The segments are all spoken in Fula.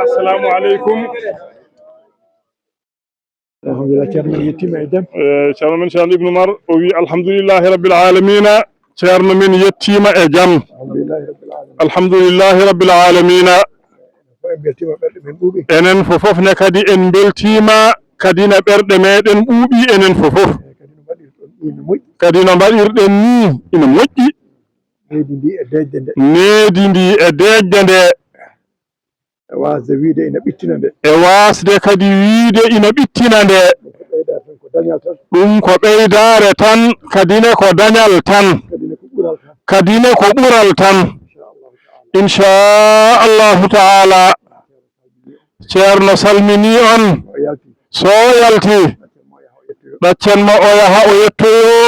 السلام عليكم. الحمد لله ceerno yettima e jaam. ceerno men Cheikh Ibn Umar o wi alhamdulillahi rabbil alamina. ceerno men yettima e jaam. alhamdulillahi rabbil alamina. enen fofof ne kadi en beltima kadi na ɓerɗe meɗen ɓuuɓi enen fofof kadi no mbaɗirɗen ni ina moƴƴi. needi ndi e deejde nde e wasde wiide ina ɓittina nde e wasde kadi wiide ina ɓittina nde ɗum ko ɓeydare tan kadine ko dañal tan kadine ko ɓural tan inchallahu taala. ceerno salmini on so yalti ɗaccen mo o yaha o yettoyo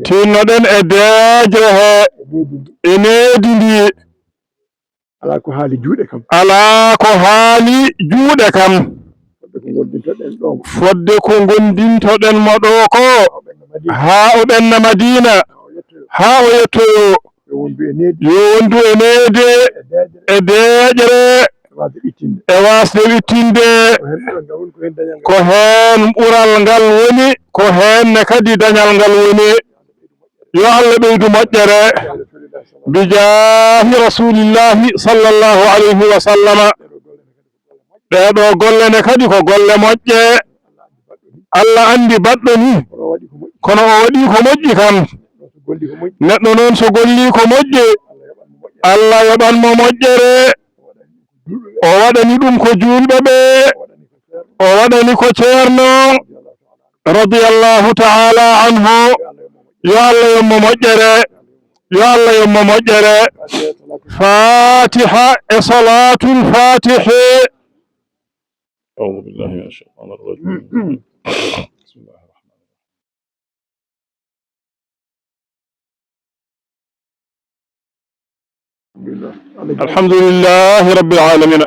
tinnoɗen e deejre he e needi ndi ala ko haali juuɗe kam alaa ko haali juuɗe kam fodde ko gondintoɗen mo ɗo ko haa o ɓenna Madina haa o yettoyo yo wondu e neede e deejre e wasde wittinde ko heen ɓural ngal woni ko heenne kadi dañal ngal woni. yo Allah ɓeydu moƴƴere bijaahi rasulillahi sallallahu alayhi wa sallama. ɗeɗo golle kadi ko golle moƴƴe Allah andi baɗɗo ni kono o waɗi ko moƴƴi kam. neɗɗo noon so golli ko moƴƴi Allah yoɓanmo moƴƴere o waɗani ɗum ko julɓe ɓe o waɗani ko ceerno radiyallahu ta'ala anhu. yo Allah yommo moƴƴere yo Allah yommo moƴƴere. fatiha e salatul fatihi. أعوذ بالله من الشيطان الرجيم. بسم الله الرحمن الرحيم. الحمد لله رب العالمين.